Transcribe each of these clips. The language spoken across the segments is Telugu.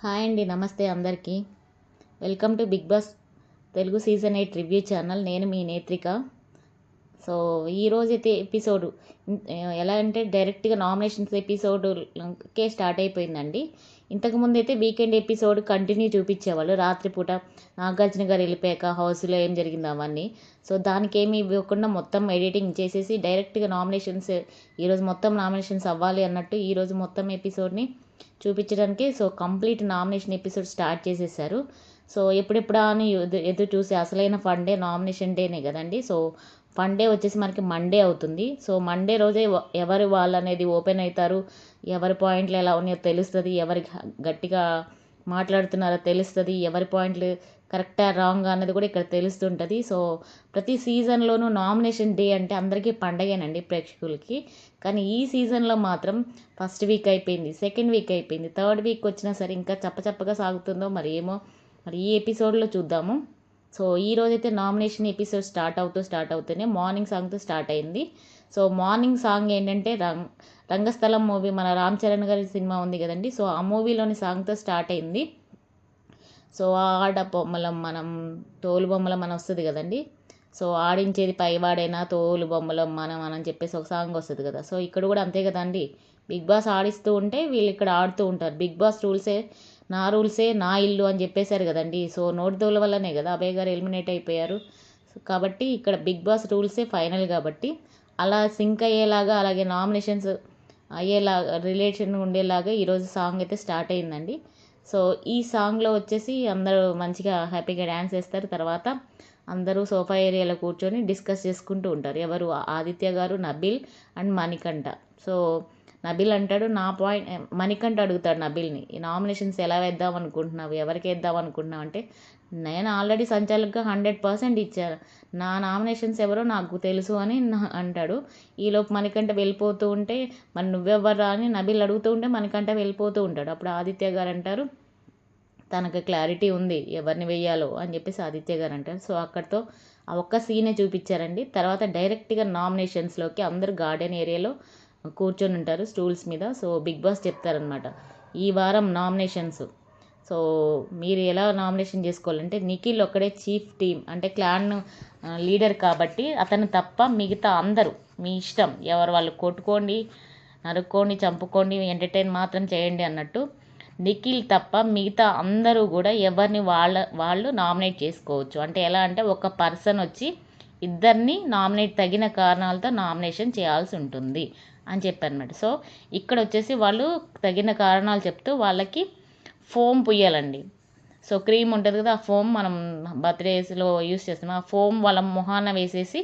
హాయ్ అండి, నమస్తే అందరికీ. Welcome to Bigg Boss Telugu season 8 review channel. నేను మీ నేత్రిక. సో ఈరోజైతే ఎపిసోడ్ ఎలా అంటే డైరెక్ట్గా నామినేషన్స్ ఎపిసోడ్కే స్టార్ట్ అయిపోయిందండి. ఇంతకుముందు అయితే వీకెండ్ ఎపిసోడ్ కంటిన్యూ చూపించేవాళ్ళు రాత్రిపూట. నాగార్జున గారు వెళ్ళిపోయాక హౌస్లో ఏం జరిగిందో అవన్నీ. సో దానికి ఏమి ఇవ్వకుండా మొత్తం ఎడిటింగ్ చేసేసి డైరెక్ట్గా నామినేషన్స్ ఈరోజు మొత్తం నామినేషన్స్ అవ్వాలి అన్నట్టు ఈరోజు మొత్తం ఎపిసోడ్ని చూపించడానికి కంప్లీట్ నామినేషన్ ఎపిసోడ్ స్టార్ట్ చేసేసారు. సో ఎప్పుడెప్పుడా అని ఎదురు చూసి అసలైన ఫన్ డే నామినేషన్ డేనే కదండి. సో ఫన్ డే వచ్చేసి మనకి మండే అవుతుంది. సో మండే రోజే ఎవరు వాళ్ళు అనేది ఓపెన్ అవుతారు. ఎవరి పాయింట్లు ఎలా ఉన్నాయో తెలుస్తుంది. ఎవరి గట్టిగా మాట్లాడుతున్నారో తెలుస్తుంది. ఎవరి పాయింట్లు కరెక్టా రాంగ్ అన్నది కూడా ఇక్కడ తెలుస్తుంటుంది. సో ప్రతి సీజన్లోనూ నామినేషన్ డే అంటే అందరికీ పండగేనండి ప్రేక్షకులకి. కానీ ఈ సీజన్లో మాత్రం ఫస్ట్ వీక్ అయిపోయింది, సెకండ్ వీక్ అయిపోయింది, థర్డ్ వీక్ వచ్చినా సరే ఇంకా చప్పచప్పగా సాగుతుందో మరి ఏమో. మరి ఈ ఎపిసోడ్లో చూద్దాము. సో ఈ రోజైతే నామినేషన్ ఎపిసోడ్ స్టార్ట్ అవుతూనే మార్నింగ్ సాంగ్తో స్టార్ట్ అయింది. సో మార్నింగ్ సాంగ్ ఏంటంటే రంగస్థలం మూవీ, మన రామ్ చరణ్ గారి సినిమా ఉంది కదండి. సో ఆ మూవీలోని సాంగ్తో స్టార్ట్ అయింది. సో ఆడ బొమ్మలం మనం తోలు బొమ్మలం అని వస్తుంది కదండి. సో ఆడించేది పైవాడైనా తోలు బొమ్మలం మనం అని చెప్పేసి ఒక సాంగ్ వస్తుంది కదా. సో ఇక్కడ కూడా అంతే కదండి. బిగ్ బాస్ ఆడిస్తూ ఉంటే వీళ్ళు ఇక్కడ ఆడుతూ ఉంటారు. బిగ్ బాస్ రూల్సే నా ఇల్లు అని చెప్పేశారు కదండి. సో నోటి దోల వల్లనే కదా అభయ్ గారు ఎలిమినేట్ అయిపోయారు. కాబట్టి ఇక్కడ బిగ్ బాస్ రూల్సే ఫైనల్ కాబట్టి అలా సింక్ అయ్యేలాగా, అలాగే నామినేషన్స్ అయ్యేలాగా, రిలేషన్ ఉండేలాగా ఈరోజు సాంగ్ అయితే స్టార్ట్ అయిందండి. సో ఈ సాంగ్లో వచ్చేసి అందరూ మంచిగా హ్యాపీగా డ్యాన్స్ వేస్తారు. తర్వాత అందరూ సోఫా ఏరియాలో కూర్చొని డిస్కస్ చేసుకుంటూ ఉంటారు. ఎవరు? ఆదిత్య గారు, నబిల్ అండ్ మణికంఠ. సో నబిల్ అంటాడు నా పాయింట్, మణికంఠ అడుగుతాడు నబిల్ని, ఈ నామినేషన్స్ ఎలా వేద్దాం అనుకుంటున్నావు, ఎవరికి వేద్దాం అనుకుంటున్నావు అంటే, నేను ఆల్రెడీ సంచాలకుగా 100% ఇచ్చాను, నా నామినేషన్స్ ఎవరో నాకు తెలుసు అని అంటాడు. ఈలోపు మణికంఠ వెళ్ళిపోతూ ఉంటే మరి నువ్వెవ్వరా అని నబిల్ అడుగుతూ ఉంటే మణికంఠ వెళ్ళిపోతూ ఉంటాడు. అప్పుడు ఆదిత్య గారు అంటారు తనకు క్లారిటీ ఉంది ఎవరిని వెయ్యాలో అని చెప్పేసి ఆదిత్య గారు అంటారు. సో అక్కడితో ఆ ఒక్క సీనే చూపించారండి. తర్వాత డైరెక్ట్గా నామినేషన్స్లోకి అందరూ గార్డెన్ ఏరియాలో కూర్చొని ఉంటారు స్టూల్స్ మీద. సో బిగ్ బాస్ చెప్తారనమాట ఈ వారం నామినేషన్స్. సో మీరు ఎలా నామినేషన్ చేసుకోవాలంటే నిఖిల్ ఒక్కడే చీఫ్ టీమ్ అంటే క్లాన్ లీడర్ కాబట్టి అతను తప్ప మిగతా అందరూ మీ ఇష్టం, ఎవరు వాళ్ళు కొట్టుకోండి, నరుక్కోండి, చంపుకోండి, ఎంటర్టైన్ మాత్రం చేయండి అన్నట్టు. నిఖిల్ తప్ప మిగతా అందరూ కూడా ఎవరిని వాళ్ళు నామినేట్ చేసుకోవచ్చు. అంటే ఎలా అంటే ఒక పర్సన్ వచ్చి ఇద్దరిని నామినేట్ తగిన కారణాలతో నామినేషన్ చేయాల్సి ఉంటుంది అని చెప్పారన్నమాట. సో ఇక్కడ వచ్చేసి వాళ్ళు తగిన కారణాలు చెప్తూ వాళ్ళకి ఫోమ్ పుయ్యాలండి. సో క్రీమ్ ఉంటుంది కదా, ఆ ఫోమ్ మనం బర్త్డేస్లో యూస్ చేస్తాం, ఆ ఫోమ్ వాళ్ళ మొహాన వేసేసి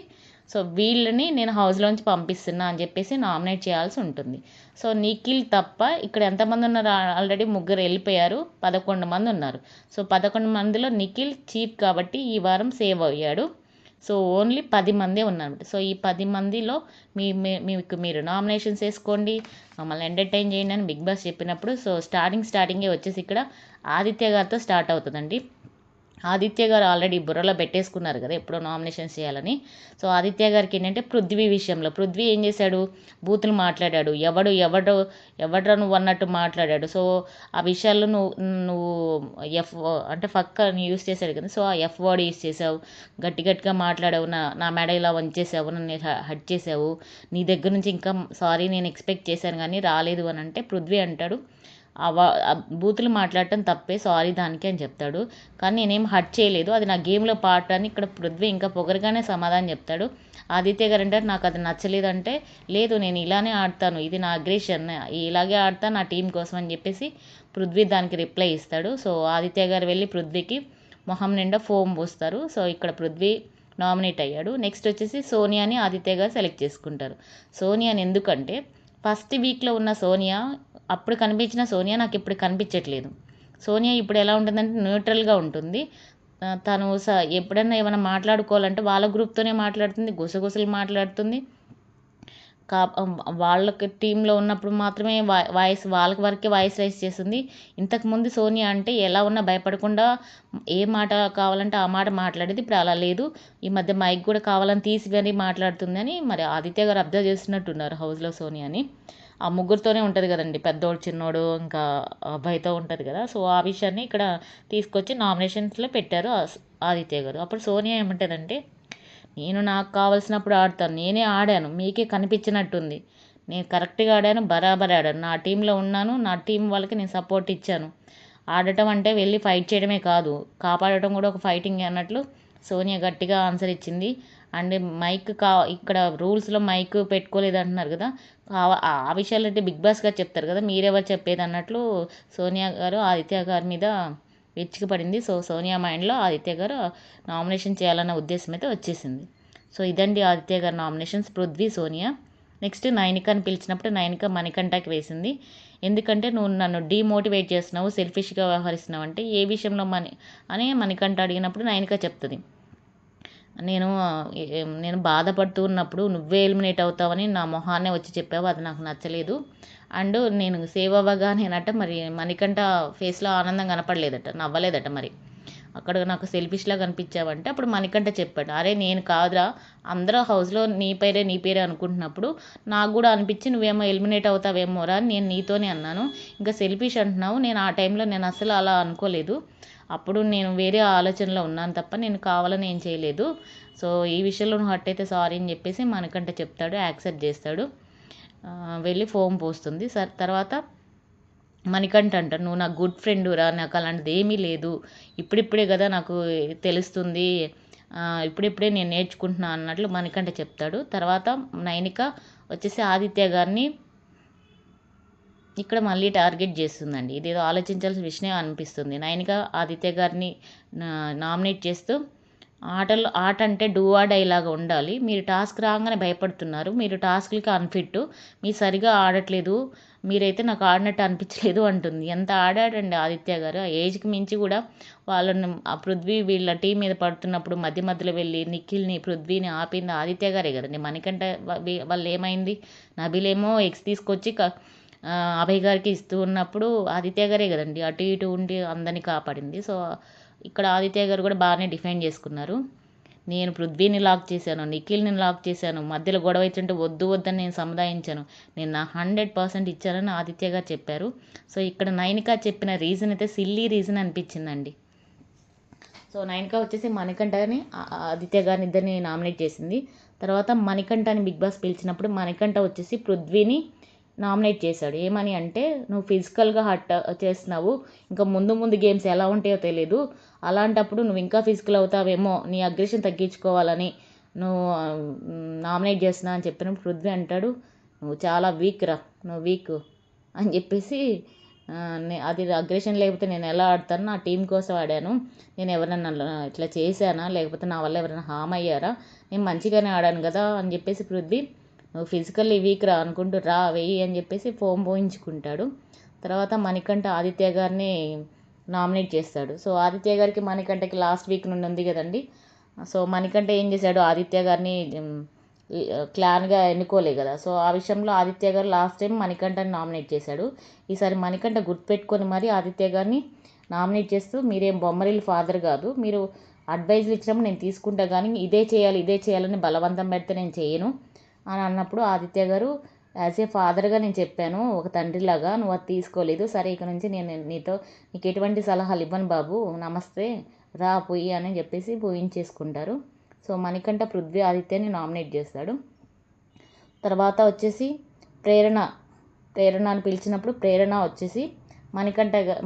సో వీళ్ళని నేను హౌస్లోంచి పంపిస్తున్నా అని చెప్పేసి నామినేట్ చేయాల్సి ఉంటుంది. సో నిఖిల్ తప్ప ఇక్కడ ఎంతమంది ఉన్నారు? ఆల్రెడీ ముగ్గురు వెళ్ళిపోయారు, 11 మంది ఉన్నారు. సో 11 మందిలో నిఖిల్ చీఫ్ కాబట్టి ఈ వారం సేవ్ అయ్యాడు. సో ఓన్లీ 10 మందే ఉన్నారు. సో ఈ 10 మందిలో మీకు మీరు నామినేషన్స్ వేసుకోండి, మమ్మల్ని ఎంటర్టైన్ చేయండి అని బిగ్ బాస్ చెప్పినప్పుడు సో స్టార్టింగే వచ్చేసి ఇక్కడ ఆదిత్య గారితో స్టార్ట్ అవుతుందండి. ఆదిత్య గారు ఆల్రెడీ బుర్రలో పెట్టేసుకున్నారు కదా ఎప్పుడో నామినేషన్స్ చేయాలని. సో ఆదిత్య గారికి ఏంటంటే పృథ్వీ విషయంలో పృథ్వీ ఏం చేశాడు? బూతులు మాట్లాడాడు. ఎవడ్రా నువ్వు అన్నట్టు మాట్లాడాడు. సో ఆ విషయాల్లో నువ్వు ఎఫ్ అంటే ఫక్ అని యూస్ చేశాడు కదా. సో ఆ ఎఫ్ వర్డ్ యూస్ చేసావు, గట్టిగా మాట్లాడావు, నా మెడ ఇలా వంచేసావు, నన్ను హట్ చేసావు, నీ దగ్గర నుంచి ఇంకా సారీ నేను ఎక్స్పెక్ట్ చేశాను కానీ రాలేదు అని అంటే పృథ్వీ అంటాడు బూతులు మాట్లాడటం తప్పే, సారీ దానికి అని చెప్తాడు. కానీ నేనేం హట్ చేయలేదు, అది నా గేమ్లో పార్ట్ అని ఇక్కడ పృథ్వీ ఇంకా పొగరుగానే సమాధానం చెప్తాడు. ఆదిత్య గారు అంటారు నాకు అది నచ్చలేదంటే, లేదు నేను ఇలానే ఆడతాను, ఇది నా అగ్రెషన్, ఇలాగే ఆడతాను నా టీం కోసం అని చెప్పేసి పృథ్వీ దానికి రిప్లై ఇస్తాడు. సో ఆదిత్య గారు వెళ్ళి పృథ్వీకి మొహం నిండా ఫోమ్ పూస్తారు. సో ఇక్కడ పృథ్వీ నామినేట్ అయ్యాడు. నెక్స్ట్ వచ్చేసి సోనియాని ఆదిత్య గారు సెలెక్ట్ చేసుకుంటారు. సోనియాని ఎందుకంటే ఫస్ట్ వీక్లో ఉన్న సోనియా, అప్పుడు కనిపించిన సోనియా నాకు ఇప్పుడు కనిపించట్లేదు. సోనియా ఇప్పుడు ఎలా ఉంటుందంటే న్యూట్రల్గా ఉంటుంది. తను ఎప్పుడన్నా ఏమైనా మాట్లాడుకోవాలంటే వాళ్ళ గ్రూప్తోనే మాట్లాడుతుంది, గుసగుసలు మాట్లాడుతుంది. వాళ్ళకి టీంలో ఉన్నప్పుడు మాత్రమే వాళ్ళకి వరకే వాయిస్ రైస్ చేస్తుంది. ఇంతకుముందు సోనియా అంటే ఎలా ఉన్నా భయపడకుండా ఏ మాట కావాలంటే ఆ మాట మాట్లాడేది. ఇప్పుడు అలా లేదు. ఈ మధ్య మైక్ కూడా కావాలని తీసి మాట్లాడుతుందని మరి ఆదిత్య గారు అబ్జర్వ్ చేస్తున్నట్టున్నారు హౌస్లో సోనియాని. ఆ ముగ్గురితోనే ఉంటుంది కదండి, పెద్దోడు చిన్నోడు ఇంకా అబ్బాయితో ఉంటుంది కదా. సో ఆ విషయాన్ని ఇక్కడ తీసుకొచ్చి నామినేషన్స్లో పెట్టారు ఆదిత్య గారు. అప్పుడు సోనియా ఏమంటుందంటే, నేను నాకు కావాల్సినప్పుడు ఆడతాను, నేనే ఆడాను, మీకే కనిపించినట్టుంది, నేను కరెక్ట్గా ఆడాను, బరాబర్ ఆడాను, నా టీంలో ఉన్నాను, నా టీం వాళ్ళకి నేను సపోర్ట్ ఇచ్చాను, ఆడటం అంటే వెళ్ళి ఫైట్ చేయడమే కాదు, కాపాడటం కూడా ఒక ఫైటింగ్ అన్నట్లు సోనియా గట్టిగా ఆన్సర్ ఇచ్చింది. అండ్ మైక్ ఇక్కడ రూల్స్లో మైక్ పెట్టుకోలేదు అంటున్నారు కదా, ఆ విషయాలు అంటే బిగ్ బాస్ గారు చెప్తారు కదా, మీరెవరు చెప్పేది అన్నట్లు సోనియా గారు ఆదిత్య గారి మీద పడింది. సో సోనియా మైండ్లో ఆదిత్య గారు నామినేషన్ చేయాలన్న ఉద్దేశం అయితే వచ్చేసింది. సో ఇదండి ఆదిత్య గారి నామినేషన్స్, పృథ్వీ, సోనియా. నెక్స్ట్ నైనికాని పిలిచినప్పుడు నైనిక మణికంఠకి వేసింది. ఎందుకంటే నువ్వు నన్ను డీమోటివేట్ చేస్తున్నావు, సెల్ఫిష్గా వ్యవహరిస్తున్నావు అంటే ఏ విషయంలో అని మణికంఠ అడిగినప్పుడు నైనిక చెప్తుంది, నేను నేను బాధపడుతూ ఉన్నప్పుడు నువ్వే ఎలిమినేట్ అవుతావని నా మొహాన్నే వచ్చి చెప్పావు, అది నాకు నచ్చలేదు. అండ్ నేను సేవ్ అవ్వగానేనట మరి మణికంఠ ఫేస్లో ఆనందం కనపడలేదట, నవ్వలేదట. మరి అక్కడ నాకు సెల్ఫిష్లా కనిపించావంటే అప్పుడు మణికంఠ చెప్పాడు, అరే నేను కాదురా, అందరూ హౌస్లో నీ పేరే అనుకుంటున్నప్పుడు నాకు కూడా అనిపించి నువ్వేమో ఎలిమినేట్ అవుతావేమోరా అని నేను నీతోనే అన్నాను, ఇంకా సెల్ఫిష్ అంటున్నావు, నేను ఆ టైంలో నేను అసలు అలా అనుకోలేదు, అప్పుడు నేను వేరే ఆలోచనలో ఉన్నాను తప్ప నేను కావాలని ఏం చేయలేదు, సో ఈ విషయంలో నువ్వు హర్ట్ అయితే సారీ అని చెప్పేసి మనకంటే చెప్తాడు, యాక్సెప్ట్ చేస్తాడు. వెళ్ళి ఫోమ్ పోస్తుంది. తర్వాత మణికంఠ అంటాడు, నువ్వు నాకు గుడ్ ఫ్రెండ్ రా, నాకు అలాంటిది ఏమీ లేదు, ఇప్పుడిప్పుడే కదా నాకు తెలుస్తుంది, ఇప్పుడిప్పుడే నేను నేర్చుకుంటున్నా అన్నట్లు మణికంఠ చెప్తాడు. తర్వాత నైనిక వచ్చేసి ఆదిత్య గారిని ఇక్కడ మళ్ళీ టార్గెట్ చేస్తుందండి, ఇదేదో ఆలోచించాల్సిన విషయం అనిపిస్తుంది. నైనిక ఆదిత్య గారిని నామినేట్ చేస్తూ, ఆట అంటే డూ ఆర్ డై లాగా ఉండాలి, మీరు టాస్క్ రాగానే భయపడుతున్నారు, మీరు టాస్క్లకి అన్ఫిట్, మీరు సరిగా ఆడట్లేదు, మీరైతే నాకు ఆడినట్టు అనిపించలేదు అంటుంది. ఎంత ఆడాడండి ఆదిత్య గారు, ఆ ఏజ్కి మించి కూడా వాళ్ళని ఆ పృథ్వీ వీళ్ళ టీం మీద పడుతున్నప్పుడు మధ్య మధ్యలో వెళ్ళి నిఖిల్ని పృథ్వీని ఆపింది ఆదిత్య గారే కదండి. మనకంటే వాళ్ళు ఏమైంది, నబిలేమో ఎగ్స్ తీసుకొచ్చి అభయ్ గారికి ఇస్తూ ఉన్నప్పుడు ఆదిత్య గారే కదండి అటు ఇటు ఉండి అందరినీ కాపాడింది. సో ఇక్కడ ఆదిత్య గారు కూడా బాగానే డిఫెండ్ చేసుకున్నారు. నేను పృథ్వీని లాక్ చేశాను, నిఖిల్ని లాక్ చేశాను, మధ్యలో గొడవ ఇచ్చుంటే వద్దని నేను సముదాయించాను, నేను నా 100% ఇచ్చానని ఆదిత్య గారు చెప్పారు. సో ఇక్కడ నైనిక చెప్పిన రీజన్ అయితే సిల్లీ రీజన్ అనిపించిందండి. సో నైనిక వచ్చేసి మణికంఠని ఆదిత్య గారిని ఇద్దరిని నామినేట్ చేసింది. తర్వాత మణికంఠని బిగ్ బాస్ పిలిచినప్పుడు మణికంఠ వచ్చేసి పృథ్వీని నామినేట్ చేశాడు. ఏమని అంటే, నువ్వు ఫిజికల్గా హర్ట్ చేస్తున్నావు, ఇంకా ముందు గేమ్స్ ఎలా ఉంటాయో తెలియదు, అలాంటప్పుడు నువ్వు ఇంకా ఫిజికల్ అవుతావేమో, నీ అగ్రెషన్ తగ్గించుకోవాలని నువ్వు నామినేట్ చేస్తున్నా అని చెప్పినప్పుడు పృథ్వీ అంటాడు, నువ్వు చాలా వీక్ రా, నువ్వు వీక్ అని చెప్పేసి, అది అగ్రెషన్ లేకపోతే నేను ఎలా ఆడతాను, నా టీం కోసం ఆడాను, నేను ఎవరైనా ఇట్లా చేశానా, లేకపోతే నా వల్ల ఎవరైనా హామ్ అయ్యారా, నేను మంచిగానే ఆడాను కదా అని చెప్పేసి పృథ్వీ, నువ్వు ఫిజికల్లీ వీక్ రా అనుకుంటూ రా వెయ్యి అని చెప్పేసి ఫోమ్ పోయించుకుంటాడు. తర్వాత మణికంఠ ఆదిత్య గారిని నామినేట్ చేస్తాడు. సో ఆదిత్య గారికి మణికంఠకి లాస్ట్ వీక్ నుండి ఉంది కదండి. సో మణికంఠ ఏం చేశాడు, ఆదిత్య గారిని క్లాన్గా ఎన్నుకోలే కదా. సో ఆ విషయంలో ఆదిత్య గారు లాస్ట్ టైం మణికంఠని నామినేట్ చేశాడు. ఈసారి మణికంఠ గుర్తుపెట్టుకొని మరి ఆదిత్య గారిని నామినేట్ చేస్తూ, మీరేం బొమ్మరిల్లు ఫాదర్ కాదు, మీరు అడ్వైజ్లు ఇచ్చినప్పుడు నేను తీసుకుంటా, కానీ ఇదే చేయాలని బలవంతం పెడితే నేను చేయను అని అన్నప్పుడు ఆదిత్య గారు, యాజ్ ఏ ఫాదర్గా నేను చెప్పాను, ఒక తండ్రిలాగా, నువ్వు అది తీసుకోలేదు, సరే ఇక నుంచి నేను నీకు ఎటువంటి సలహాలు ఇవ్వను బాబు, నమస్తే రా పోయి అని చెప్పేసి పోయించేసుకుంటారు. సో మణికంఠ పృథ్వీ ఆదిత్యని నామినేట్ చేస్తాడు. తర్వాత వచ్చేసి ప్రేరణ అని పిలిచినప్పుడు ప్రేరణ వచ్చేసి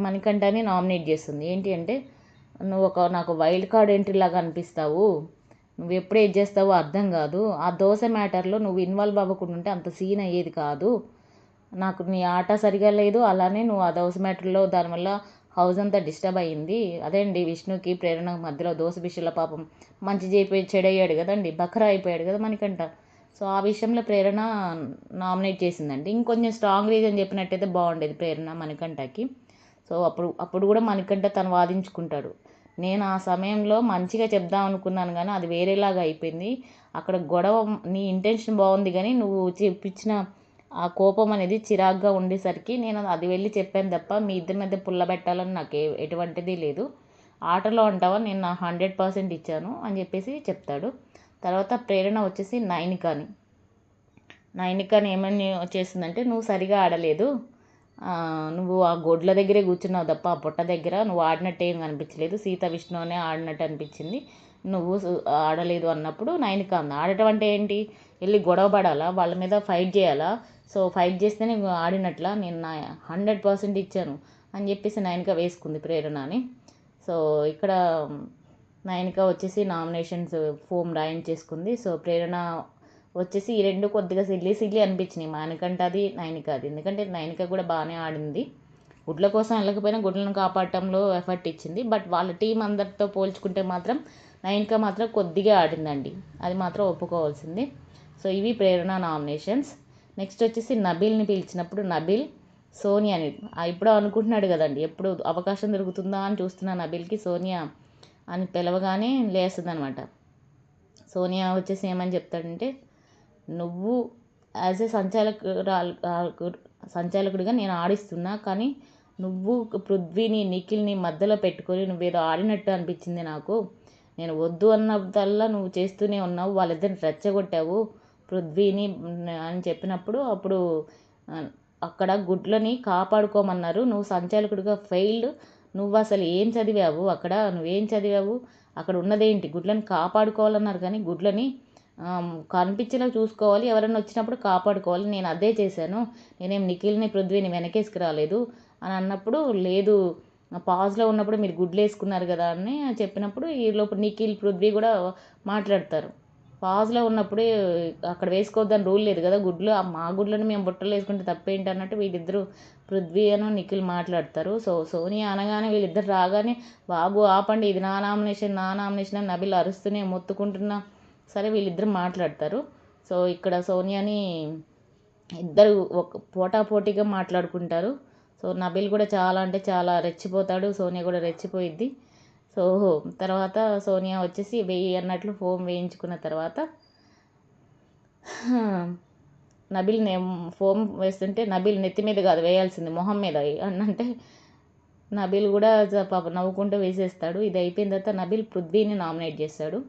మణికంఠని నామినేట్ చేస్తుంది. ఏంటి అంటే, నువ్వు నాకు వైల్డ్ కార్డ్ ఎంట్రీ లాగా అనిపిస్తావు, నువ్వు ఎప్పుడు ఏది చేస్తావో అర్థం కాదు, ఆ దోశ మ్యాటర్లో నువ్వు ఇన్వాల్వ్ అవ్వకుండా ఉంటే అంత సీన్ అయ్యేది కాదు, నాకు నీ ఆట సరిగా లేదు, అలానే నువ్వు ఆ దోశ మ్యాటర్లో దానివల్ల హౌస్ అంతా డిస్టర్బ్ అయ్యింది, అదే అండి విష్ణుకి ప్రేరణ మధ్యలో దోశ విషయంలో పాపం మంచి చేయి చెడయ్యాడు కదండి, బకరా అయిపోయాడు కదా మనకంట. సో ఆ విషయంలో ప్రేరణ నామినేట్ చేసిందండి. ఇంకొంచెం స్ట్రాంగ్ రీజన్ చెప్పినట్టయితే బాగుండేది ప్రేరణ మణికంఠకి. సో అప్పుడు కూడా మణికంఠ తను వాదించుకుంటాడు, నేను ఆ సమయంలో మంచిగా చెప్దాం అనుకున్నాను కానీ అది వేరేలాగా అయిపోయింది, అక్కడ గొడవ నీ ఇంటెన్షన్ బాగుంది కానీ నువ్వు చెప్పించిన ఆ కోపం అనేది చిరాగ్గా ఉండేసరికి నేను అది వెళ్ళి చెప్పాను తప్ప మీ ఇద్దరి మధ్య పుల్లబెట్టాలని నాకు ఎటువంటిది లేదు, ఆటలో అంటావా నేను నా 100% ఇచ్చాను అని చెప్పేసి చెప్తాడు. తర్వాత ప్రేరణ వచ్చేసి నైనికాని నైనికని ఏమని చేస్తుందంటే, నువ్వు సరిగా ఆడలేదు, నువ్వు ఆ గొడ్ల దగ్గరే కూర్చున్నావు తప్ప ఆ పుట్ట దగ్గర నువ్వు ఆడినట్టు ఏం కనిపించలేదు, సీత విష్ణునే ఆడినట్టు అనిపించింది, నువ్వు ఆడలేదు అన్నప్పుడు నైనిక అంది, ఆడటం అంటే ఏంటి, వెళ్ళి గొడవ పడాలా, వాళ్ళ మీద ఫైట్ చేయాలా, సో ఫైట్ చేస్తేనే ఆడినట్లా, నేను నా 100% ఇచ్చాను అని చెప్పేసి నైనిక వేసుకుంది ప్రేరణని. సో ఇక్కడ నైనిక వచ్చేసి నామినేషన్స్ ఫోమ్ రాయించేసుకుంది. సో ప్రేరణ వచ్చేసి ఈ రెండు కొద్దిగా సిల్లీ అనిపించినాయి, మానికంట అది నైనిక అది. ఎందుకంటే నైనిక కూడా బాగానే ఆడింది, గుడ్ల కోసం వెళ్ళకపోయినా గుడ్లను కాపాడటంలో ఎఫర్ట్ ఇచ్చింది. బట్ వాళ్ళ టీం అందరితో పోల్చుకుంటే మాత్రం నైనిక మాత్రం కొద్దిగా ఆడిందండి, అది మాత్రం ఒప్పుకోవాల్సింది. సో ఇవి ప్రేరణ నామినేషన్స్. నెక్స్ట్ వచ్చేసి నబీల్ని పిలిచినప్పుడు నబీల్ సోనియాని ఇప్పుడు అనుకుంటున్నాడు కదండి, ఎప్పుడు అవకాశం దొరుకుతుందా అని చూస్తున్న నబీల్కి సోనియా అని పిలవగానే లేస్తుంది అనమాట. సోనియా వచ్చేసి ఏమని చెప్తాడంటే, నువ్వు యాజ్ ఏ సంచాలకుడిగా నేను ఆడిస్తున్నా, కానీ నువ్వు పృథ్వీని నిఖిల్ని మధ్యలో పెట్టుకొని నువ్వేదో ఆడినట్టు అనిపించింది నాకు, నేను వద్దు అన్నదల్లా నువ్వు చేస్తూనే ఉన్నావు, వాళ్ళిద్దరిని రెచ్చగొట్టావు పృథ్వీని అని చెప్పినప్పుడు అప్పుడు అక్కడ గుడ్లని కాపాడుకోమన్నారు, నువ్వు సంచాలకుడిగా ఫెయిల్డ్, నువ్వు అసలు ఏం చదివావు, అక్కడ నువ్వేం చదివావు, అక్కడ ఉన్నదేంటి, గుడ్లను కాపాడుకోవాలన్నారు కానీ గుడ్లని కనిపించేలా చూసుకోవాలి, ఎవరైనా వచ్చినప్పుడు కాపాడుకోవాలి, నేను అదే చేశాను, నేనేం నిఖిల్ని పృథ్వీని వెనకేసుకు రాలేదు అని అన్నప్పుడు, లేదు పాజ్లో ఉన్నప్పుడు మీరు గుడ్లు వేసుకున్నారు కదా అని చెప్పినప్పుడు ఈలోపు నిఖిల్ పృథ్వీ కూడా మాట్లాడతారు, పాజ్లో ఉన్నప్పుడే అక్కడ వేసుకోవద్దని రూల్ లేదు కదా గుడ్లు, మా గుడ్లను మేము బుట్టలు వేసుకుంటే తప్పేంటి అన్నట్టు వీళ్ళిద్దరూ పృథ్వీ అని నిఖిల్ మాట్లాడతారు. సో సోనియా అనగానే వీళ్ళిద్దరు రాగానే, బాబు ఆపండి, ఇది నా నామినేషన్ అని నబిల్ అరుస్తూనే మొత్తుకుంటున్నా సరే వీళ్ళిద్దరు మాట్లాడతారు. సో ఇక్కడ సోనియాని ఇద్దరు ఒక పోటాపోటీగా మాట్లాడుకుంటారు. సో నబిల్ కూడా చాలా అంటే చాలా రెచ్చిపోతాడు, సోనియా కూడా రెచ్చిపోయిద్ది. సో తర్వాత సోనియా వచ్చేసి వెయ్యి అన్నట్లు ఫోమ్ వేయించుకున్న తర్వాత నబిల్ ఫోమ్ వేస్తుంటే, నబిల్ నెత్తి మీద కాదు వేయాల్సింది, మొహం మీద అంటే నబిల్ కూడా పాప నవ్వుకుంటూ వేసేస్తాడు. ఇది అయిపోయిన తర్వాత నబిల్ పృథ్వీని నామినేట్ చేస్తాడు.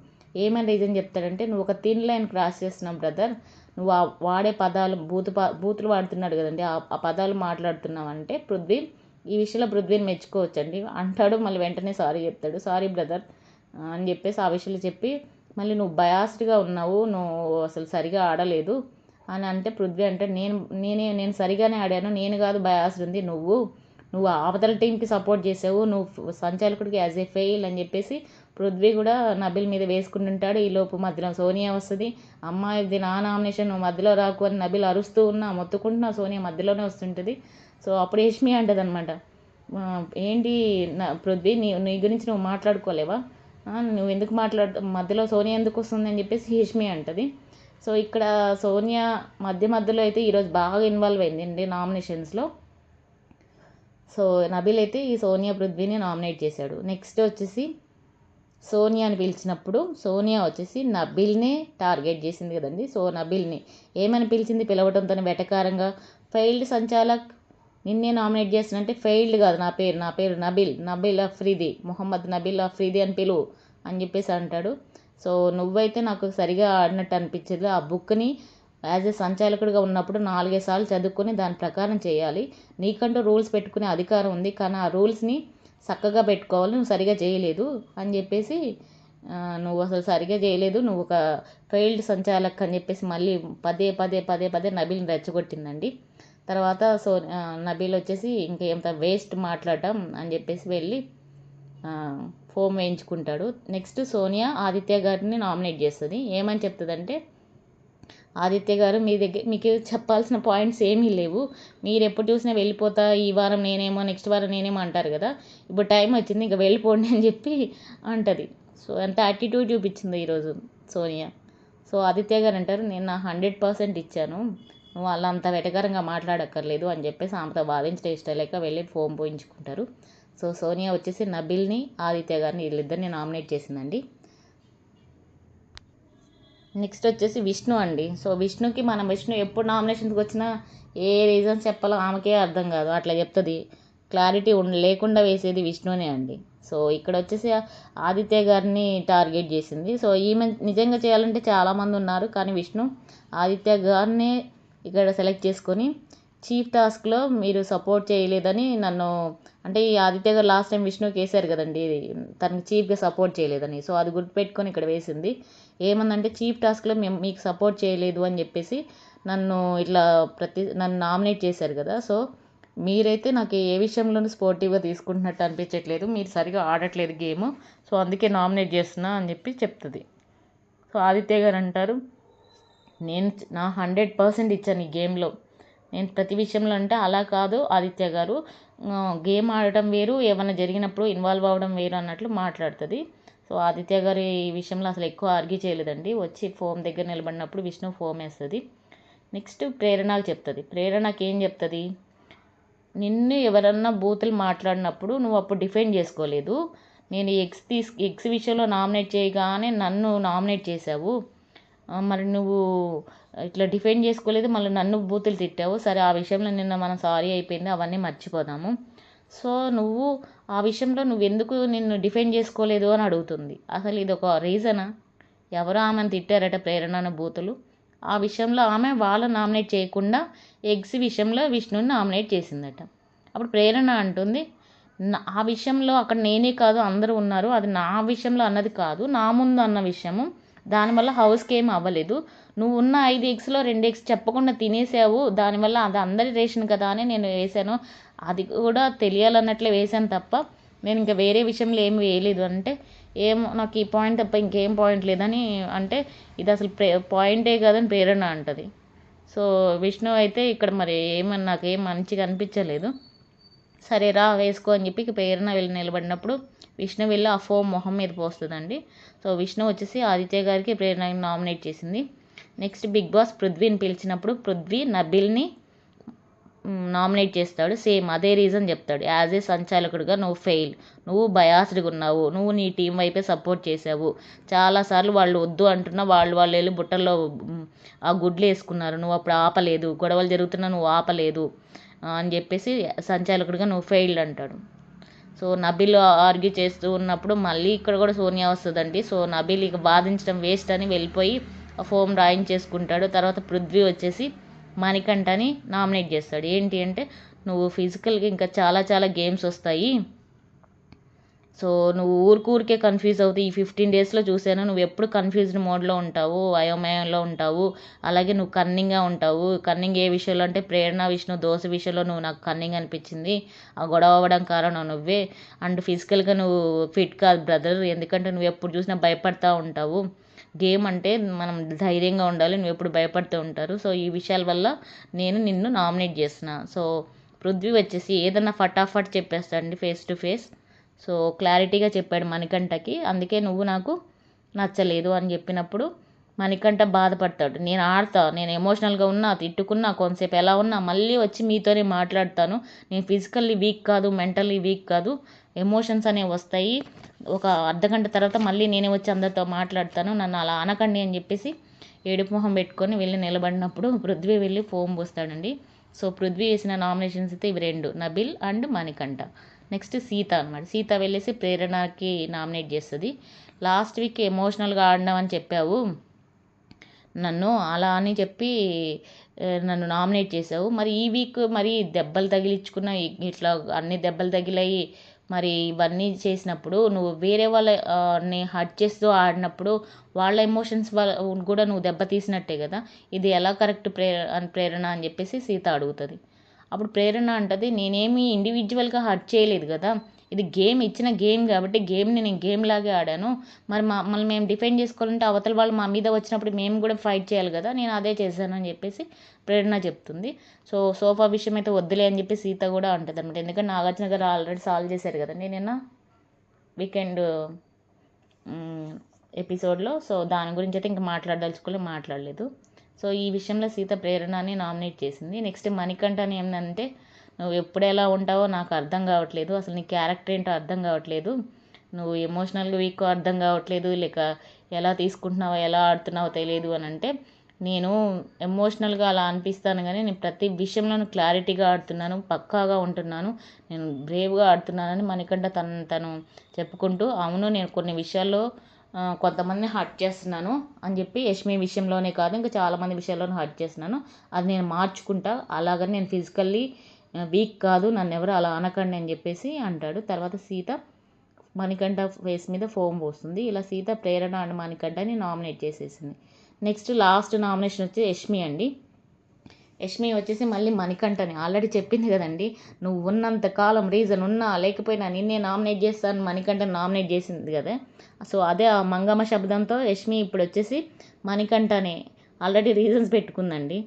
ఏమని రీజన్ చెప్తాడంటే, నువ్వు ఒక థిన్ లైన్ క్రాస్ చేస్తున్నావు బ్రదర్, నువ్వు వాడే పదాలు బూతులు వాడుతున్నాడు కదండి, ఆ పదాలు మాట్లాడుతున్నావు అంటే పృథ్వీ ఈ విషయంలో పృథ్వీని మెచ్చుకోవచ్చండి అంటాడు. మళ్ళీ వెంటనే సారీ చెప్తాడు, సారీ బ్రదర్ అని చెప్పేసి ఆ విషయాలు చెప్పి, మళ్ళీ నువ్వు బయాస్డ్గా ఉన్నావు, నువ్వు అసలు సరిగా ఆడలేదు అని అంటే పృథ్వీ అంటే, నేను సరిగానే ఆడాను, నేను కాదు బయాస్డ్ ఉంది, నువ్వు అవతల టీంకి సపోర్ట్ చేసావు, నువ్వు సంచాలకుడికి యాజ్ ఏ ఫెయిల్ అని చెప్పేసి పృథ్వీ కూడా నబిల్ మీద వేసుకుంటుంటాడు. ఈలోపు మధ్యలో సోనియా వస్తుంది, అమ్మాయి ఇది నా నామినేషన్, నువ్వు మధ్యలో రాకు అని నబిల్ అరుస్తూ ఉన్నా మొత్తుకుంటున్నా, సోనియా మధ్యలోనే వస్తుంటుంది. సో అప్పుడు యష్మి అంటది అనమాట, ఏంటి పృథ్వీ నీ గురించి నువ్వు మాట్లాడుకోలేవా, నువ్వు ఎందుకు మధ్యలో సోనియా ఎందుకు వస్తుంది అని చెప్పేసి యష్మి అంటది. సో ఇక్కడ సోనియా మధ్యలో అయితే ఈరోజు బాగా ఇన్వాల్వ్ అయింది నామినేషన్స్లో. సో నబిల్ అయితే ఈ సోనియా పృథ్వీని నామినేట్ చేశాడు. నెక్స్ట్ వచ్చేసి సోనియాని పిలిచినప్పుడు సోనియా వచ్చేసి నబిల్నే టార్గెట్ చేసింది కదండి. సో నబిల్ని ఏమని పిలిచింది, పిలవడంతో వెటకారంగా, ఫెయిల్డ్ సంచాలక్, నిన్నే నామినేట్ చేస్తున్నంటే ఫెయిల్డ్ కాదు, నా పేరు నబిల్ అఫ్రీది, మొహమ్మద్ నబిల్ అఫ్రీది అని పిలువు అని చెప్పేసి అంటాడు. సో నువ్వైతే నాకు సరిగా ఆడినట్టు అనిపించదు, ఆ బుక్ని యాజ్ ఏ సంచాలకుడిగా ఉన్నప్పుడు 4 సార్లు చదువుకొని దాని ప్రకారం చేయాలి, నీకంటూ రూల్స్ పెట్టుకునే అధికారం ఉంది, కానీ ఆ రూల్స్ని చక్కగా పెట్టుకోవాలి, నువ్వు సరిగా చేయలేదు అని చెప్పేసి, నువ్వు అసలు సరిగా చేయలేదు, నువ్వు ఒక ఫెయిల్డ్ సంచాలక్ అని చెప్పేసి మళ్ళీ పదే నబిల్ని రెచ్చగొట్టిందండి. తర్వాత నబిల్ వచ్చేసి ఇంకేంత వేస్ట్ మాట్లాడటం అని చెప్పేసి వెళ్ళి ఫోమ్ వేయించుకుంటాడు. నెక్స్ట్ సోనియా ఆదిత్య గారిని నామినేట్ చేస్తుంది. ఏమని చెప్తుందంటే, ఆదిత్య గారు మీకు చెప్పాల్సిన పాయింట్స్ ఏమీ లేవు, మీరు ఎప్పుడు చూసినా వెళ్ళిపోతా, ఈ వారం నేనేమో నెక్స్ట్ వారం నేనేమో అంటారు కదా, ఇప్పుడు టైం వచ్చింది ఇంకా వెళ్ళిపోండి అని చెప్పి అంటది. సో అంత యాటిట్యూడ్ చూపించింది ఈరోజు సోనియా. సో ఆదిత్య గారు అంటారు, నేను నా 100% ఇచ్చాను, నువ్వు అలా అంత వెటకారంగా మాట్లాడక్కర్లేదు అని చెప్పేసి ఆమెతో వాదించడం ఇష్టం లేక వెళ్ళి ఫోమ్ పోయించుకుంటారు. సో సోనియా వచ్చేసి నబిల్ని ఆదిత్య గారిని వీళ్ళిద్దరిని నామినేట్ చేసిందండి. నెక్స్ట్ వచ్చేసి విష్ణు అండి. సో విష్ణుకి విష్ణు ఎప్పుడు నామినేషన్కి వచ్చినా ఏ రీజన్స్ చెప్పాలో ఆమెకే అర్థం కాదు, అట్లా చెప్తుంది. క్లారిటీ లేకుండా వేసేది విష్ణునే అండి. సో ఇక్కడ వచ్చేసి ఆదిత్య గారిని టార్గెట్ చేసింది. సో ఈమె నిజంగా చేయాలంటే చాలామంది ఉన్నారు, కానీ విష్ణు ఆదిత్య గారినే ఇక్కడ సెలెక్ట్ చేసుకొని చీఫ్ టాస్క్లో మీరు సపోర్ట్ చేయలేదని నన్ను, అంటే ఈ ఆదిత్య గారు లాస్ట్ టైం విష్ణుకి వేశారు కదండి తనకి చీఫ్గా సపోర్ట్ చేయలేదని. సో అది గుర్తుపెట్టుకొని ఇక్కడ వేసింది. ఏమందంటే చీఫ్ టాస్క్లో మేము మీకు సపోర్ట్ చేయలేదు అని చెప్పేసి నన్ను ఇట్లా నన్ను నామినేట్ చేశారు కదా. సో మీరైతే నాకు ఏ విషయంలోనూ స్పోర్టివ్గా తీసుకుంటున్నట్టు అనిపించట్లేదు, మీరు సరిగా ఆడట్లేదు గేమ్, సో అందుకే నామినేట్ చేస్తున్నా అని చెప్పి చెప్తుంది. సో ఆదిత్య గారు అంటారు, నేను నా 100% ఇచ్చాను ఈ గేమ్లో, నేను ప్రతి విషయంలో. అంటే అలా కాదు ఆదిత్య గారు, గేమ్ ఆడటం వేరు, ఏమైనా జరిగినప్పుడు ఇన్వాల్వ్ అవ్వడం వేరు అన్నట్లు మాట్లాడుతుంది. సో ఆదిత్య గారు ఈ విషయంలో అసలు ఎక్కువ ఆర్గ్యూ చేయలేదండి. వచ్చి ఫోమ్ దగ్గర నిలబడినప్పుడు విష్ణు ఫోమ్ వేస్తుంది. నెక్స్ట్ ప్రేరణకు చెప్తుంది. ప్రేరణకి ఏం చెప్తుంది, నిన్ను ఎవరన్నా బూతులు మాట్లాడినప్పుడు నువ్వు అప్పుడు డిఫెండ్ చేసుకోలేదు, నేను ఎక్స్ విషయంలో నామినేట్ చేయగానే నన్ను నామినేట్ చేశావు, మరి నువ్వు ఇట్లా డిఫెండ్ చేసుకోలేదు, మళ్ళీ నన్ను బూతులు తిట్టావు, సరే ఆ విషయంలో నిన్న మనం సారీ అయిపోయింది, అవన్నీ మర్చిపోదాము. సో నువ్వు ఆ విషయంలో నువ్వెందుకు నిన్ను డిఫెండ్ చేసుకోలేదు అని అడుగుతుంది. అసలు ఇది ఒక రీజనా? ఎవరో ఆమెను తిట్టారట ప్రేరణ బూతులు, ఆ విషయంలో ఆమె వాళ్ళని నామినేట్ చేయకుండా ఎగ్స్ విషయంలో విష్ణుని నామినేట్ చేసిందట. అప్పుడు ప్రేరణ అంటుంది, ఆ విషయంలో అక్కడ నేనే కాదు అందరూ ఉన్నారు, అది నా విషయంలో అన్నది కాదు, నా ముందు అన్న విషయము, దానివల్ల హౌస్కి ఏం అవ్వలేదు, నువ్వు ఉన్న 5 ఎగ్స్లో 2 ఎగ్స్ చెప్పకుండా తినేసావు, దానివల్ల అది అందరి రేషన్ కదా అని నేను వేసాను, అది కూడా తెలియాలన్నట్లే వేసాను తప్ప నేను ఇంకా వేరే విషయంలో ఏమి వేయలేదు. అంటే ఏమో నాకు ఈ పాయింట్ తప్ప ఇంకేం పాయింట్ లేదని, అంటే ఇది అసలు పాయింటే కాదని ప్రేరణ అంటది. సో విష్ణు అయితే ఇక్కడ మరి ఏమన్నా నాకేం మంచిగా అనిపించలేదు. సరే రా వేసుకో అని చెప్పి ప్రేరణ వెళ్ళి నిలబడినప్పుడు విష్ణు వెళ్ళి ఆ ఫోమ్ మొహం మీద పోస్తుందండి. సో విష్ణు వచ్చేసి ఆదిత్య గారికి ప్రేరణని నామినేట్ చేసింది. నెక్స్ట్ బిగ్ బాస్ పృథ్వీని పిలిచినప్పుడు పృథ్వీ నబిల్ని నామినేట్ చేస్తాడు. సేమ్ అదే రీజన్ చెప్తాడు, యాజ్ ఏ సంచాలకుడిగా నువ్వు ఫెయిల్, నువ్వు బయాస్డ్గా ఉన్నావు, నువ్వు నీ టీం వైపే సపోర్ట్ చేసావు, చాలాసార్లు వాళ్ళు వద్దు అంటున్నా వాళ్ళు వెళ్ళి బుట్టల్లో ఆ గుడ్లు వేసుకున్నారు, నువ్వు అప్పుడు ఆపలేదు, గొడవలు జరుగుతున్నా నువ్వు ఆపలేదు అని చెప్పేసి సంచాలకుడిగా నువ్వు ఫెయిల్డ్ అంటాడు. సో నబిల్ ఆర్గ్యూ చేస్తూ ఉన్నప్పుడు మళ్ళీ ఇక్కడ కూడా సోనియా వస్తుందండి. సో నబిల్ ఇక బాధించడం వేస్ట్ అని వెళ్ళిపోయి ఆ ఫోమ్ రాయించేసుకుంటాడు. తర్వాత పృథ్వీ వచ్చేసి మణికంఠని నామినేట్ చేస్తాడు. ఏంటి అంటే, నువ్వు ఫిజికల్గా ఇంకా చాలా చాలా గేమ్స్ వస్తాయి, సో నువ్వు ఊరికే కన్ఫ్యూజ్ అవుతావు, ఈ 15 డేస్లో చూశాను నువ్వు ఎప్పుడు కన్ఫ్యూజ్డ్ మోడ్లో ఉంటావు, అయోమయంలో ఉంటావు, అలాగే నువ్వు కన్నింగ్గా ఉంటావు. కన్నింగ్ ఏ విషయంలో అంటే ప్రేరణ విష్ణు దోశ విషయంలో నువ్వు నాకు కన్నింగ్ అనిపించింది, ఆ గొడవ అవ్వడం కారణం నువ్వే, అండ్ ఫిజికల్గా నువ్వు ఫిట్ కాదు బ్రదర్, ఎందుకంటే నువ్వు ఎప్పుడు చూసినా భయపడతా ఉంటావు, గేమ్ అంటే మనం ధైర్యంగా ఉండాలి, నువ్వు ఎప్పుడు భయపడుతూ ఉంటారు, సో ఈ విషయాల వల్ల నేను నిన్ను నామినేట్ చేస్తున్నా. సో పృథ్వీ వచ్చేసి ఏదన్నా ఫటాఫట్ చెప్పేస్తాడండి ఫేస్ టు ఫేస్. సో క్లారిటీగా చెప్పాడు మణికంఠకి, అందుకే నువ్వు నాకు నచ్చలేదు అని చెప్పినప్పుడు మణికంఠ బాధపడతాడు. నేను ఆడతా, నేను ఎమోషనల్గా ఉన్నా, తిట్టుకున్నా, కొంతసేపు ఎలా ఉన్నా మళ్ళీ వచ్చి మీతోనే మాట్లాడతాను, నేను ఫిజికల్లీ వీక్ కాదు, మెంటల్లీ వీక్ కాదు, ఎమోషన్స్ అనేవి వస్తాయి, ఒక అర్ధగంట తర్వాత మళ్ళీ నేనే వచ్చి అందరితో మాట్లాడతాను, నన్ను అలా అనకండి అని చెప్పేసి ఏడుపు మొహం పెట్టుకొని వెళ్ళి నిలబడినప్పుడు పృథ్వీ వెళ్ళి ఫోమ్ పోస్తాడండి. సో పృథ్వీ వేసిన నామినేషన్స్ అయితే ఇవి 2, నబిల్ అండ్ మణికంఠ. నెక్స్ట్ సీత అనమాట. సీత వెళ్ళేసి ప్రేరణకి నామినేట్ చేస్తుంది. లాస్ట్ వీక్ ఎమోషనల్గా ఆడినాం అని చెప్పావు నన్ను, అలా అని చెప్పి నన్ను నామినేట్ చేసావు, మరి ఈ వీక్ మరి దెబ్బలు తగిలించుకున్న, ఇట్లా అన్ని దెబ్బలు తగిలాయి, మరి ఇవన్నీ చేసినప్పుడు నువ్వు వేరే వాళ్ళని హర్ట్ చేస్తూ ఆడినప్పుడు వాళ్ళ ఎమోషన్స్ కూడా నువ్వు దెబ్బతీసినట్టే కదా, ఇది ఎలా కరెక్ట్ ప్రేరణ అని చెప్పేసి సీత అడుగుతుంది. అప్పుడు ప్రేరణ అంటది, నేనేమి ఇండివిజువల్గా హర్ట్ చేయలేదు కదా, ఇది గేమ్, ఇచ్చిన గేమ్ కాబట్టి గేమ్ని నేను గేమ్ లాగే ఆడాను, మరి మమ్మల్ని మేము డిఫెండ్ చేసుకోవాలంటే అవతల వాళ్ళు మా మీద వచ్చినప్పుడు మేము కూడా ఫైట్ చేయాలి కదా, నేను అదే చేశాను అని చెప్పేసి ప్రేరణ చెప్తుంది. సో సోఫా విషయం అయితే వద్దులే అని చెప్పి సీత కూడా అంటుంది అనమాట. ఎందుకంటే నాగార్జున గారు ఆల్రెడీ సాల్వ్ చేశారు కదండి నిన్న వీకెండ్ ఎపిసోడ్లో, సో దాని గురించి అయితే ఇంకా మాట్లాడలేదు. సో ఈ విషయంలో సీత ప్రేరణని నామినేట్ చేసింది. నెక్స్ట్ మణికంఠని ఏంటంటే, నువ్వు ఎప్పుడు ఎలా ఉంటావో నాకు అర్థం కావట్లేదు, అసలు నీ క్యారెక్టర్ ఏంటో అర్థం కావట్లేదు, నువ్వు ఎమోషనల్గా వీక్ అర్థం కావట్లేదు, లేక ఎలా తీసుకుంటున్నావో ఎలా ఆడుతున్నావో తెలియదు అని అంటే, నేను ఎమోషనల్గా అలా అనిపిస్తాను కానీ నేను ప్రతి విషయంలోనూ క్లారిటీగా ఆడుతున్నాను, పక్కాగా ఉంటున్నాను, నేను బ్రేవ్గా ఆడుతున్నానని మణికంఠ తను చెప్పుకుంటూ, అవును నేను కొన్ని విషయాల్లో కొంతమందిని హర్ట్ చేస్తున్నాను అని చెప్పి, యష్మి విషయంలోనే కాదు ఇంకా చాలామంది విషయాల్లోనూ హర్ట్ చేస్తున్నాను, అది నేను మార్చుకుంటా, అలాగని నేను ఫిజికల్లీ వీక్ కాదు, నన్ను ఎవరు అలా అనకండి అని చెప్పేసి అంటాడు. తర్వాత సీత మణికంఠ ఫేస్ మీద ఫోమ్ పోస్తుంది. ఇలా సీత, ప్రేరణ అండ్ మణికంఠని నామినేట్ చేసేసింది. నెక్స్ట్ లాస్ట్ నామినేషన్ వచ్చి యష్మి అండి. యష్మి వచ్చేసి మళ్ళీ మణికంఠని ఆల్రెడీ చెప్పింది కదండి, నువ్వు ఉన్నంత కాలం రీజన్ ఉన్నా లేకపోయినా నిన్నే నామినేట్ చేస్తాను మణికంఠని నామినేట్ చేసింది కదా. సో అదే ఆ మంగమ్మ శబ్దంతో యష్మి ఇప్పుడు వచ్చేసి మణికంఠని ఆల్రెడీ రీజన్స్ పెట్టుకుందండి.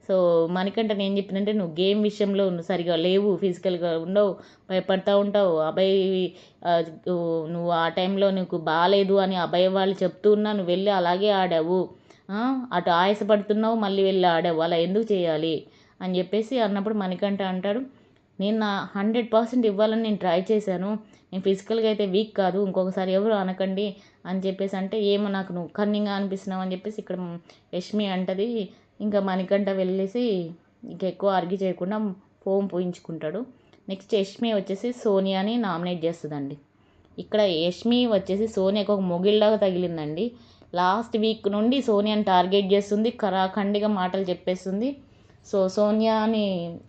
సో మణికంఠని ఏం చెప్పిందంటే, నువ్వు గేమ్ విషయంలో నువ్వు సరిగా లేవు, ఫిజికల్గా ఉండవు, భయపడతా ఉంటావు, అభయ్ నువ్వు ఆ టైంలో నీకు బాగాలేదు అని అభయ్ వాళ్ళు చెప్తూ ఉన్నా నువ్వు వెళ్ళి అలాగే ఆడావు, అటు ఆయాసపడుతున్నావు మళ్ళీ వెళ్ళి ఆడావు, అలా ఎందుకు చేయాలి అని చెప్పేసి అన్నప్పుడు మణికంఠ అంటాడు, నేను నా 100% ఇవ్వాలని నేను ట్రై చేశాను, నేను ఫిజికల్గా అయితే వీక్ కాదు, ఇంకొకసారి ఎవరు అనకండి అని చెప్పేసి అంటే, ఏమో నాకు నువ్వు కన్నింగ్గా అనిపిస్తున్నావు అని చెప్పేసి ఇక్కడ యష్మి అంటది. ఇంకా మణికంఠ వెళ్ళేసి ఇంకా ఎక్కువ ఆర్గ్యూ చేయకుండా ఫోమ్ పూయించుకుంటాడు. నెక్స్ట్ యష్మి వచ్చేసి సోనియాని నామినేట్ చేస్తుందండి. ఇక్కడ యష్మి వచ్చేసి సోనియాకి ఒక మొగిల్లాగా తగిలిందండి. లాస్ట్ వీక్ నుండి సోనియాని టార్గెట్ చేస్తుంది, కరాఖండిగా మాటలు చెప్పేస్తుంది. సో సోనియాని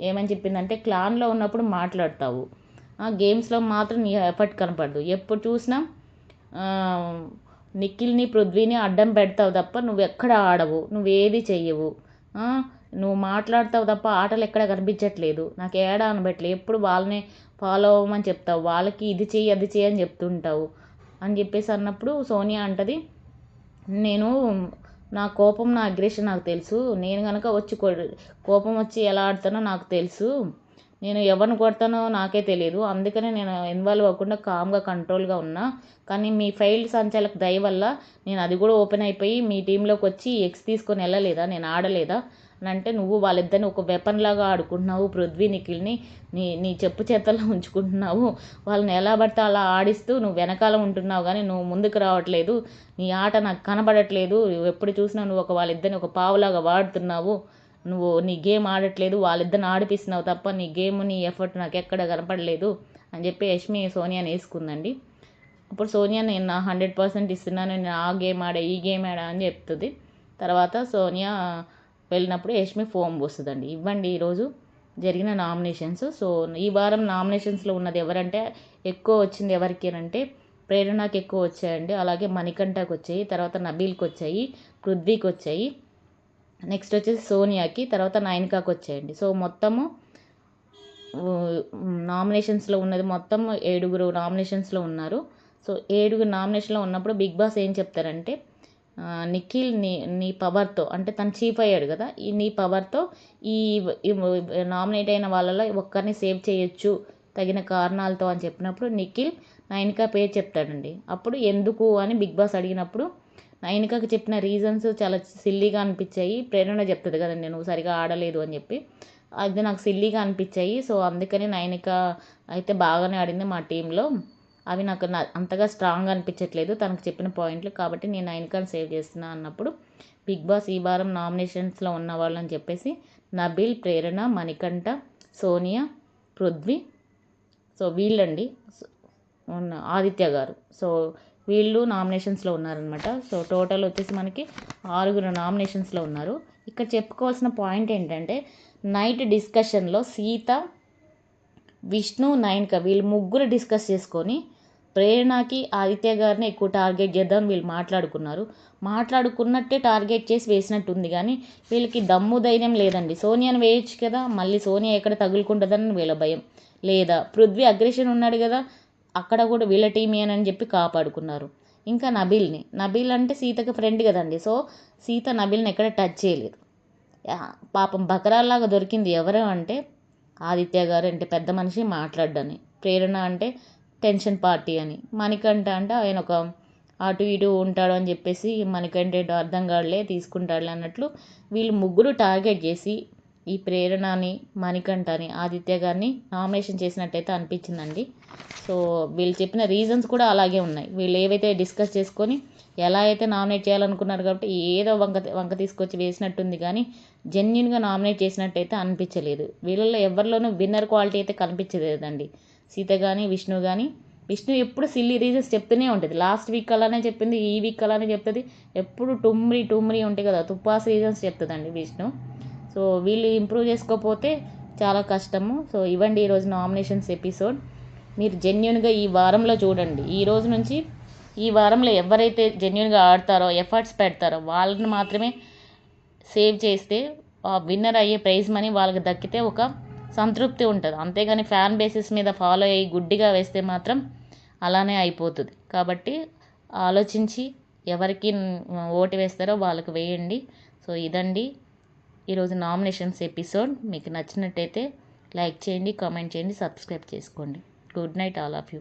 ఏమని చెప్పిందంటే, క్లాన్లో ఉన్నప్పుడు మాట్లాడతావు, గేమ్స్లో మాత్రం నీ ఎఫర్ట్ కనపడదు, ఎప్పుడు చూసినా నిఖిల్ని పృథ్వీని అడ్డం పెడతావు తప్ప నువ్వు ఎక్కడ ఆడవు, నువ్వేది చెయ్యవు, నువ్వు మాట్లాడతావు తప్ప ఆటలు ఎక్కడ కనిపించట్లేదు, నాకు ఏడా అనబెట్టలేదు, ఎప్పుడు వాళ్ళనే ఫాలో అవ్వమని చెప్తావు, వాళ్ళకి ఇది చెయ్యి అది చెయ్యి అని చెప్తుంటావు అని చెప్పేసి అన్నప్పుడు సోనియా అంటది, నేను నా కోపం నా అగ్రెషన్ నాకు తెలుసు, నేను కనుక వచ్చి కోపం వచ్చి ఎలా ఆడతానో నాకు తెలుసు, నేను ఎవరిని కొడతానో నాకే తెలియదు, అందుకనే నేను ఇన్వాల్వ్ అవ్వకుండా కామ్గా కంట్రోల్గా ఉన్నా, కానీ మీ ఫైల్డ్ సంచాలకు దయ వల్ల నేను అది కూడా ఓపెన్ అయిపోయి మీ టీంలోకి వచ్చి ఎక్స్ తీసుకొని వెళ్ళలేదా, నేను ఆడలేదా అని అంటే, నువ్వు వాళ్ళిద్దరిని ఒక వెపన్ లాగా ఆడుకుంటున్నావు, పృథ్వీ నిఖిల్ని నీ నీ చెప్పు చేతల్లో ఉంచుకుంటున్నావు, వాళ్ళని ఎలా పడితే అలా ఆడిస్తూ నువ్వు వెనకాల ఉంటున్నావు కానీ నువ్వు ముందుకు రావట్లేదు, నీ ఆట నాకు కనబడట్లేదు, ఎప్పుడు చూసినా నువ్వు వాళ్ళిద్దరిని ఒక పావులాగా వాడుతున్నావు, నువ్వు నీ గేమ్ ఆడట్లేదు, వాళ్ళిద్దరిని ఆడిపిస్తున్నావు తప్ప నీ గేమ్ నీ ఎఫర్ట్ నాకు ఎక్కడ కనపడలేదు అని చెప్పి యష్మి సోనియాని వేసుకుందండి. అప్పుడు సోనియా, నేను నా 100% ఇస్తున్నాను, నేను ఆ గేమ్ ఆడా ఈ గేమ్ ఆడా అని చెప్తుంది. తర్వాత సోనియా వెళ్ళినప్పుడు యష్మి ఫోమ్ పోస్తుందండి. ఇవ్వండి ఈరోజు జరిగిన నామినేషన్స్. సో ఈ వారం నామినేషన్స్లో ఉన్నది ఎవరంటే, ఎక్కువ వచ్చింది ఎవరికి అంటే ప్రేరణకి ఎక్కువ వచ్చాయండి, అలాగే మణికంఠకి వచ్చాయి, తర్వాత నబీల్కి వచ్చాయి, పృథ్వీకి వచ్చాయి, నెక్స్ట్ వచ్చేసి సోనియాకి, తర్వాత నయనికాకి వచ్చాయండి. సో మొత్తము నామినేషన్స్లో ఉన్నది మొత్తం 7 నామినేషన్స్లో ఉన్నారు. సో 7 నామినేషన్లో ఉన్నప్పుడు బిగ్ బాస్ ఏం చెప్తారంటే, నిఖిల్ నీ పవర్తో, అంటే తను చీఫ్ అయ్యాడు కదా, నీ పవర్తో ఈ నామినేట్ అయిన వాళ్ళలో ఒక్కరిని సేవ్ చేయొచ్చు తగిన కారణాలతో అని చెప్పినప్పుడు నిఖిల్ నయనికా పేరు చెప్తాడండి. అప్పుడు ఎందుకు అని బిగ్ బాస్ అడిగినప్పుడు నయనికాకి చెప్పిన రీజన్స్ చాలా సిల్లీగా అనిపించాయి. ప్రేరణ చెప్తుంది కదండి, నువ్వు సరిగా ఆడలేదు అని చెప్పి, అది నాకు సిల్లీగా అనిపించాయి, సో అందుకని నయనిక అయితే బాగానే ఆడింది మా టీంలో, అవి నాకు అంతగా స్ట్రాంగ్ అనిపించట్లేదు తనకు చెప్పిన పాయింట్లు, కాబట్టి నేను నయనికాని సేవ్ చేస్తున్నా అన్నప్పుడు బిగ్ బాస్ ఈ వారం నామినేషన్స్లో ఉన్న వాళ్ళని చెప్పేసి నబీల్, ప్రేరణ, మణికంఠ, సోనియా, పృథ్వీ, సో వీళ్ళండి, ఆదిత్య గారు, సో వీళ్ళు నామినేషన్స్లో ఉన్నారనమాట. సో టోటల్ వచ్చేసి మనకి 6 నామినేషన్స్లో ఉన్నారు. ఇక్కడ చెప్పుకోవాల్సిన పాయింట్ ఏంటంటే, నైట్ డిస్కషన్లో సీత, విష్ణు, నయనిక వీళ్ళు ముగ్గురు డిస్కస్ చేసుకొని ప్రేరణకి ఆదిత్య గారిని ఎక్కువ టార్గెట్ చేద్దామని వీళ్ళు మాట్లాడుకున్నట్టే టార్గెట్ చేసి వేసినట్టుంది, కానీ వీళ్ళకి దమ్ము ధైర్యం లేదండి. సోనియాని వేయచ్చు కదా, మళ్ళీ సోనియా ఎక్కడ తగులుకుంటుందని వీళ్ళ భయం, లేదా పృథ్వీ అగ్రెషన్ ఉన్నాడు కదా, అక్కడ కూడా వీళ్ళ టీమేనని చెప్పి కాపాడుకున్నారు. ఇంకా నబీల్ అంటే సీతకి ఫ్రెండ్ కదండి, సో సీత నబీల్ని ఎక్కడ టచ్ చేయలేదు. పాపం బకరాల్లాగా దొరికింది ఎవరు అంటే ఆదిత్య గారు, అంటే పెద్ద మనిషి మాట్లాడ్డని, ప్రేరణ అంటే టెన్షన్ పార్టీ అని, మణికంఠ అంటే ఆయన ఒక అటు ఇటు ఉంటాడు అని చెప్పేసి మణికంఠ అర్థం కాడలే తీసుకుంటాడులే అన్నట్లు వీళ్ళు ముగ్గురు టార్గెట్ చేసి ఈ ప్రేరణని, మణికంఠని, ఆదిత్య గారిని నామినేషన్ చేసినట్టయితే అనిపించిందండి. సో వీళ్ళు చెప్పిన రీజన్స్ కూడా అలాగే ఉన్నాయి. వీళ్ళు ఏవైతే డిస్కస్ చేసుకొని ఎలా అయితే నామినేట్ చేయాలనుకున్నారు కాబట్టి ఏదో వంక తీసుకొచ్చి వేసినట్టుంది కానీ జెన్యున్గా నామినేట్ చేసినట్టయితే అనిపించలేదు. వీళ్ళల్లో ఎవరిలోనూ విన్నర్ క్వాలిటీ అయితే కనిపించలేదండి. సీత కానీ విష్ణు కానీ. విష్ణు ఎప్పుడు సిల్లీ రీజన్స్ చెప్తూనే ఉంటుంది. లాస్ట్ వీక్ అలానే చెప్పింది, ఈ వీక్ అలానే చెప్తుంది. ఎప్పుడు టుమ్రి ఉంటాయి కదా, తుప్పాస్ రీజన్స్ చెప్తుందండి విష్ణు. సో వీళ్ళు ఇంప్రూవ్ చేసుకోకపోతే చాలా కష్టము. సో ఇవ్వండి ఈరోజు నామినేషన్స్ ఎపిసోడ్. మీరు జెన్యున్గా ఈ వారంలో చూడండి. ఈ రోజు నుంచి ఈ వారంలో ఎవరైతే జెన్యున్గా ఆడతారో, ఎఫర్ట్స్ పెడతారో వాళ్ళని మాత్రమే సేవ్ చేస్తే ఆ విన్నర్ అయ్యే ప్రైజ్ మనీ వాళ్ళకి దక్కితే ఒక సంతృప్తి ఉంటుంది. అంతేగాని ఫ్యాన్ బేసిస్ మీద ఫాలో అయ్యి గుడ్డిగా వేస్తే మాత్రం అలానే అయిపోతుంది. కాబట్టి ఆలోచించి ఎవరికి ఓటు వేస్తారో వాళ్ళకి వేయండి. సో ఇదండి ఈరోజు నామినేషన్స్ ఎపిసోడ్. మీకు నచ్చినట్టయితే లైక్ చేయండి, కామెంట్ చేయండి, సబ్స్క్రైబ్ చేసుకోండి. Good night all of you.